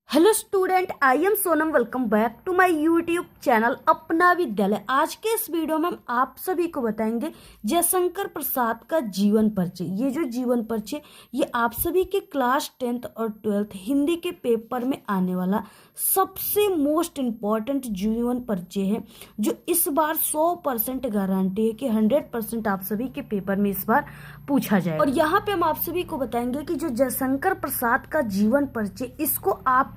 Hello student, I am Sonam. Welcome back to my YouTube channel Apna Vidyalaya. आज के इस video में हम आप सभी को बताएंगे जयशंकर प्रसाद का जीवन परिचय। ये जो जीवन परिचय ये आप सभी के क्लास 10th और 12th हिंदी के पेपर में आने वाला सबसे मोस्ट इम्पॉर्टेंट जीवन परिचय है, जो इस बार 100% गारंटी है कि 100% आप सभी के पेपर में इस बार पूछा जाए। और यहाँ पे हम आप सभी को बताएंगे कि जो जयशंकर प्रसाद का जीवन परिचय, इसको आपको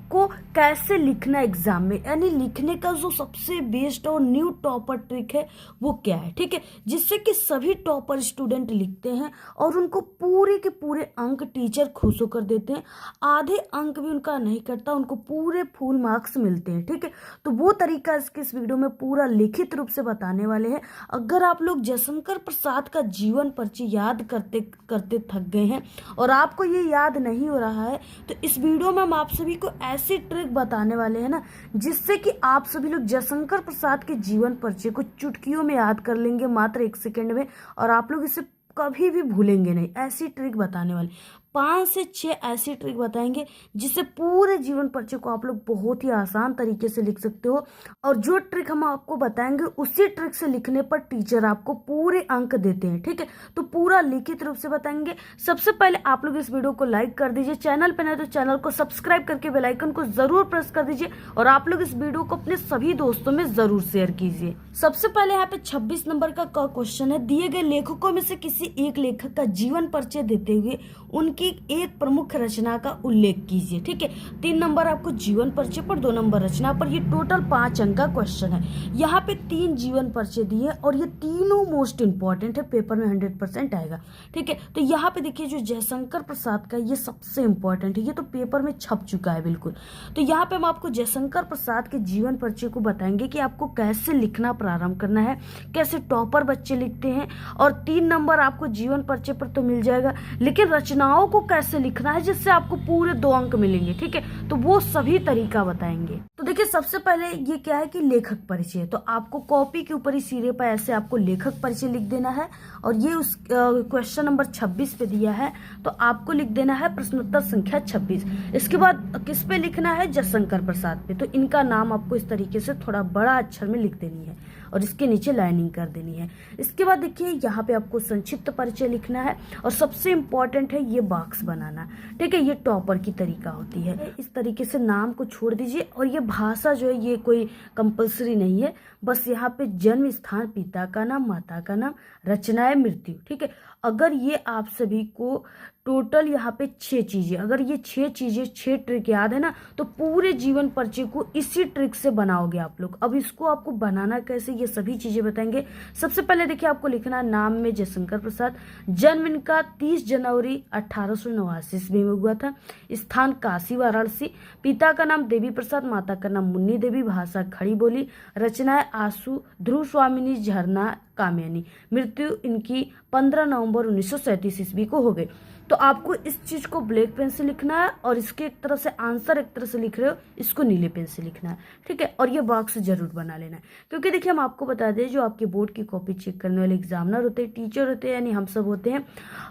कैसे लिखना एग्जाम में, यानी लिखने का जो सबसे बेस्ट और न्यू टॉपर ट्रिक है वो क्या है, ठीक है, जिससे कि सभी टॉपर स्टूडेंट लिखते हैं और उनको पूरे के पूरे अंक टीचर खुश होकर देते हैं। आधे अंक भी उनका नहीं कटता, उनको पूरे फुल मार्क्स मिलते हैं, ठीक है। तो वो तरीका इस वीडियो में पूरा लिखित रूप से बताने वाले हैं। अगर आप लोग जयशंकर प्रसाद का जीवन परिचय याद करते करते थक गए हैं और आपको ये याद नहीं हो रहा है, तो इस वीडियो में हम आप सभी को ऐसी ट्रिक बताने वाले हैं ना, जिससे कि आप सभी लोग जयशंकर प्रसाद के जीवन परिचय को चुटकियों में याद कर लेंगे, मात्र 1 सेकंड में, और आप लोग इसे कभी भी भूलेंगे नहीं। ऐसी ट्रिक बताने वाले 5 से 6 ऐसी ट्रिक बताएंगे जिससे पूरे जीवन परिचय को आप लोग बहुत ही आसान तरीके से लिख सकते हो। और जो ट्रिक हम आपको बताएंगे उसी ट्रिक से लिखने पर टीचर आपको पूरे अंक देते हैं, ठीक है। तो पूरा लिखित रूप से बताएंगे। सबसे पहले आप लोग इस वीडियो को लाइक कर दीजिए, चैनल पर नहीं तो चैनल को सब्सक्राइब करके बेल आइकन को जरूर प्रेस कर दीजिए, और आप लोग इस वीडियो को अपने सभी दोस्तों में जरूर शेयर कीजिए। सबसे पहले यहाँ पे 26 नंबर का क्वेश्चन है, दिए गए लेखकों में से किसी एक लेखक का जीवन परिचय देते हुए उनकी एक प्रमुख रचना का उल्लेख कीजिए, ठीक है। 3 नंबर आपको जीवन परिचय पर, 2 नंबर रचना पर। ये टोटल 5 अंक का क्वेश्चन है। यहाँ पे 3 जीवन परिचय दिए और ये तीनों मोस्ट इंपॉर्टेंट है, पेपर में 100% आएगा, ठीक है। तो यहाँ पे देखिए जो जयशंकर प्रसाद का ये सबसे इंपॉर्टेंट है, ये तो पेपर में छप चुका है बिल्कुल। तो यहाँ पे हम आपको जयशंकर प्रसाद के जीवन परिचय को बताएंगे कि आपको कैसे लिखना प्रारंभ करना है, कैसे टॉपर बच्चे लिखते हैं। और 3 नंबर आपको जीवन परिचय पर तो मिल जाएगा, लेकिन रचनाओं को कैसे लिखना है जिससे आपको पूरे 2 अंक मिलेंगे, ठीक है। तो वो सभी तरीका बताएंगे। तो देखिए सबसे पहले ये क्या है कि लेखक परिचय। तो आपको कॉपी के ऊपर ही सिरे पर ऐसे आपको लेखक परिचय लिख देना है, और ये उस क्वेश्चन नंबर 26 पे दिया है, तो आपको लिख देना है प्रश्नोत्तर संख्या 26। इसके बाद किस पे लिखना है, जयशंकर प्रसाद पे। तो इनका नाम आपको इस तरीके से थोड़ा बड़ा अक्षर में लिख देनी है और इसके नीचे लाइनिंग कर देनी है। इसके बाद देखिए यहाँ पे आपको संक्षिप्त परिचय लिखना है, और सबसे इंपॉर्टेंट है ये बॉक्स बनाना, ठीक है। ये टॉपर की तरीका होती है। इस तरीके से नाम को छोड़ दीजिए, और ये भाषा जो है ये कोई कंपलसरी नहीं है, बस यहाँ पे जन्म स्थान, पिता का नाम, माता का नाम, रचनाएं, मृत्यु, ठीक है। अगर ये आप सभी को टोटल यहाँ पे 6 चीजें, अगर ये 6 चीजें 6 ट्रिक याद है ना, तो पूरे जीवन परिचय को इसी ट्रिक से बनाओगे आप लोग। अब इसको आपको बनाना कैसे, ये सभी चीजें बताएंगे। सबसे पहले देखिए आपको लिखना है नाम में जयशंकर प्रसाद, जन्म इनका 30 जनवरी 1889 ईस्वी में हुआ था, स्थान काशी वाराणसी, पिता का नाम देवी प्रसाद, माता का नाम मुन्नी देवी, भाषा खड़ी बोली, रचनाएं आंसू, ध्रुव स्वामिनी, झरना, कामयानी, मृत्यु इनकी 15 नवंबर 1937 ईस्वी को हो गई। तो आपको इस चीज को ब्लैक पेन से लिखना है, और इसके एक तरह से आंसर एक तरह से लिख रहे हो, इसको नीले पेन से लिखना है, ठीक है। और ये बॉक्स जरूर बना लेना है, क्योंकि देखिए हम आपको बता दें, जो आपके बोर्ड की कॉपी चेक करने वाले एग्जामिनर होते हैं, टीचर होते हैं, यानी हम सब होते हैं,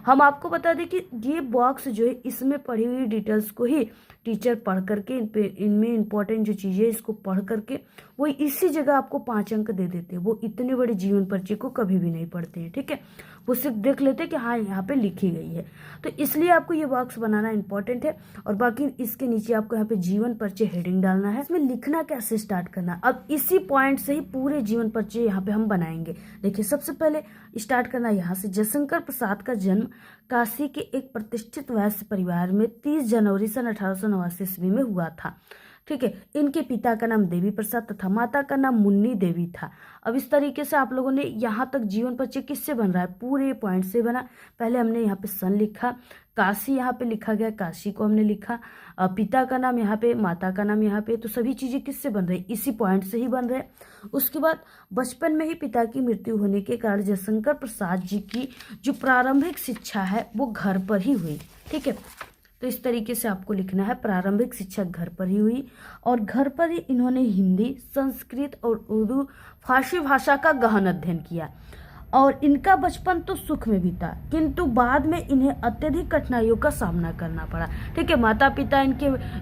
हम आपको बता दें कि ये बॉक्स जो है इसमें पढ़ी हुई डिटेल्स को ही टीचर पढ़ करके इनमें इंपॉर्टेंट जो चीजें इसको पढ़ करके वो इसी जगह आपको 5 अंक दे देते हैं। वो इतने बड़े जीवन परिचय को कभी भी नहीं पढ़ते हैं, ठीक है। वो सिर्फ देख लेते हैं कि हाँ यहाँ पे लिखी गई है, तो इसलिए आपको ये बॉक्स बनाना इंपॉर्टेंट है। और बाकी इसके नीचे आपको यहाँ पे जीवन परिचय हेडिंग डालना है। इसमें लिखना कैसे स्टार्ट करना है, अब इसी पॉइंट से ही पूरे जीवन परिचय यहाँ पे हम बनाएंगे। देखिए सबसे पहले स्टार्ट करना यहाँ से, जयशंकर प्रसाद का जन्म काशी के एक प्रतिष्ठित वैश्य परिवार में 30 जनवरी सन 1889 ईस्वी में हुआ था, ठीक है। इनके पिता का नाम देवी प्रसाद तथा माता का नाम मुन्नी देवी था। अब इस तरीके से आप लोगों ने यहाँ तक जीवन परिचय किससे बन रहा है, पूरे पॉइंट से बना। पहले हमने यहाँ पे सन लिखा, काशी यहाँ पे लिखा गया, काशी को हमने लिखा, पिता का नाम यहाँ पे, माता का नाम यहाँ पे, तो सभी चीजें किससे बन रही, इसी पॉइंट से ही बन रहे। उसके बाद बचपन में ही पिता की मृत्यु होने के कारण जयशंकर प्रसाद जी की जो प्रारंभिक शिक्षा है वो घर पर ही हुई, ठीक है। तो इस तरीके से आपको लिखना है, प्रारंभिक शिक्षा घर पर ही हुई, और घर पर ही इन्होंने हिंदी, संस्कृत और उर्दू, फारसी भाषा का गहन अध्ययन किया। और इनका बचपन तो सुख में बीता, किंतु बाद में इन्हें अत्यधिक कठिनाइयों का सामना करना पड़ा। ठीक है,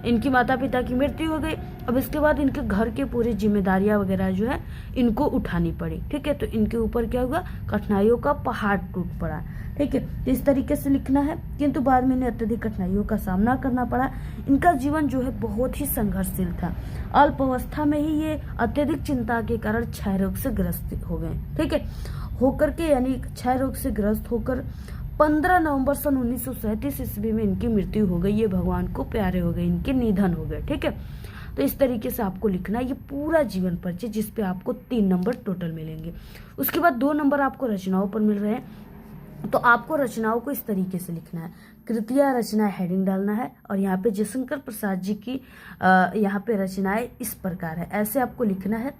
इनकी माता पिता की मृत्यु हो गई। अब इसके बाद इनके घर के पूरी जिम्मेदारियां वगैरह जो है इनको उठानी पड़ी। ठीक है, तो इनके ऊपर क्या हुआ, कठिनाइयों का पहाड़ टूट पड़ा। ठीक है, तो इस तरीके से लिखना है, किंतु बाद में इन्हें अत्यधिक कठिनाइयों का सामना करना पड़ा। इनका जीवन जो है बहुत ही संघर्षशील था। अल्प अवस्था में ही ये अत्यधिक चिंता के कारण क्षय रोग से ग्रस्त हो गए। ठीक है, होकर के यानी क्षय रोग से ग्रस्त होकर 15 नवंबर सन 1937 ईस्वी में इनकी मृत्यु हो गई। ये भगवान को प्यारे हो गए, इनके निधन हो गए। ठीक है, तो इस तरीके से आपको लिखना है ये पूरा जीवन परिचय, जिसपे आपको 3 नंबर टोटल मिलेंगे। उसके बाद 2 नंबर आपको रचनाओं पर मिल रहे हैं। तो आपको रचनाओं को इस तरीके से लिखना है, कृतियां रचना हेडिंग डालना है, और यहाँ पे जयशंकर प्रसाद जी की यहाँ पे रचनाएं इस प्रकार है, ऐसे आपको लिखना है।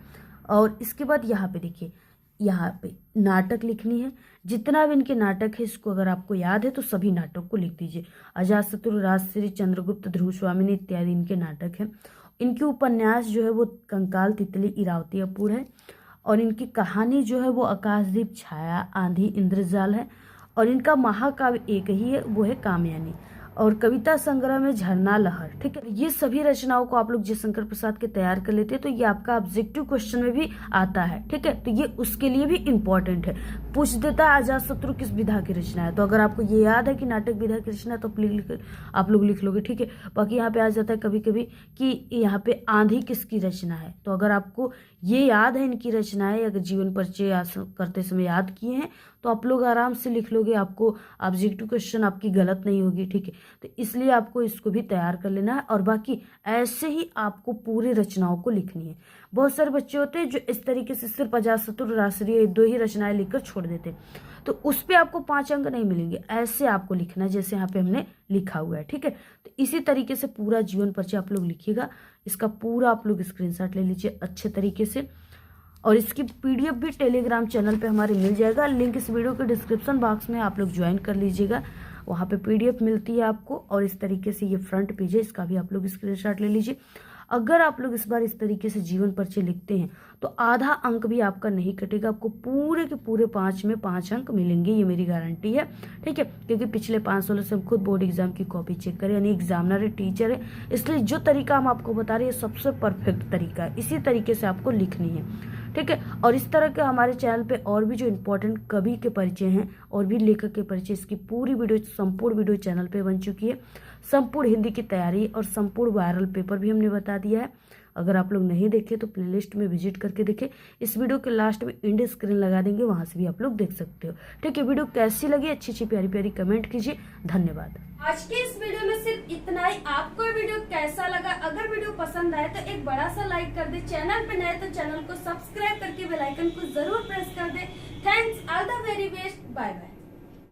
और इसके बाद यहाँ पे देखिए, यहाँ पे नाटक लिखनी है। जितना भी इनके नाटक है इसको अगर आपको याद है तो सभी नाटक को लिख दीजिए। अजातशत्रु, राजश्री, चंद्रगुप्त, ध्रुव स्वामिनी इत्यादि इनके नाटक हैं। इनके उपन्यास जो है वो कंकाल, तितली, इरावती, अपूर है। और इनकी कहानी जो है वो आकाशदीप, छाया, आंधी, इंद्रजाल है। और इनका महाकाव्य एक ही है, वो है कामयानी। और कविता संग्रह में झरना, लहर। ठीक है, ये सभी रचनाओं को आप लोग जयशंकर प्रसाद के तैयार कर लेते हैं तो ये आपका ऑब्जेक्टिव क्वेश्चन में भी आता है। ठीक है, तो ये उसके लिए भी इम्पोर्टेंट है, पूछ देता है अजातशत्रु किस विधा की रचना है। तो अगर आपको ये याद है कि नाटक विधा की रचना है तो आप लोग लिख लोगे। ठीक है, बाकी यहाँ पे आ जाता है कभी कभी कि यहाँ पे आंधी किसकी रचना है। तो अगर आपको ये याद है इनकी रचनाएं, अगर जीवन परिचय करते समय याद किए हैं तो आप लोग आराम से लिख लोगे, आपको ऑब्जेक्टिव क्वेश्चन आपकी गलत नहीं होगी। ठीक है, तो इसलिए आपको इसको भी तैयार कर लेना है। और बाकी ऐसे ही आपको पूरी रचनाओं को लिखनी है। बहुत सारे बच्चे होते हैं जो इस तरीके से सिर्फ अजातशत्रु, राजश्री 2 ही रचनाएं लिखकर छोड़ देते, तो उस पे आपको 5 अंक नहीं मिलेंगे। ऐसे आपको लिखना है जैसे यहाँ पे हमने लिखा हुआ है। ठीक है, तो इसी तरीके से पूरा जीवन परिचय आप लोग लिखिएगा। इसका पूरा आप लोग स्क्रीनशॉट ले लीजिए अच्छे तरीके से, और इसकी पीडीएफ भी टेलीग्राम चैनल पे हमारे मिल जाएगा। लिंक इस वीडियो के डिस्क्रिप्शन बॉक्स में आप लोग ज्वाइन कर लीजिएगा, वहाँ पे पीडीएफ मिलती है आपको। और इस तरीके से ये फ्रंट पेज है, इसका भी आप लोग स्क्रीनशॉट ले लीजिए। अगर आप लोग इस बार इस तरीके से जीवन परिचय लिखते हैं तो आधा अंक भी आपका नहीं कटेगा, आपको पूरे के पूरे 5 में 5 अंक मिलेंगे, ये मेरी गारंटी है। ठीक है, क्योंकि पिछले 5 सालों से हम खुद बोर्ड एग्जाम की कॉपी चेक करें, यानी एग्जामिनर है, टीचर है, इसलिए जो तरीका हम आपको बता रहे हैं सबसे परफेक्ट तरीका है। इसी तरीके से आपको लिखनी है। ठीक है, और इस तरह के हमारे चैनल पे और भी जो इम्पोर्टेंट कवि के परिचय हैं और भी लेखक के परिचय, इसकी पूरी वीडियो, संपूर्ण वीडियो चैनल पे बन चुकी है। संपूर्ण हिंदी की तैयारी और संपूर्ण वायरल पेपर भी हमने बता दिया है। अगर आप लोग नहीं देखे तो प्लेलिस्ट में विजिट करके देखें। इस वीडियो के लास्ट में एंड स्क्रीन लगा देंगे, वहां से भी आप लोग देख सकते हो। ठीक है, वीडियो कैसी लगी अच्छी अच्छी प्यारी प्यारी कमेंट कीजिए। धन्यवाद। आज के इस वीडियो में सिर्फ इतना ही। आपको ये वीडियो कैसा लगा? अगर वीडियो पसंद आए तो एक बड़ा सा लाइक कर दे। चैनल पे नए तो चैनल को सब्सक्राइब करके बेल आइकन को जरूर प्रेस कर दे। Thanks, all the very best, bye bye.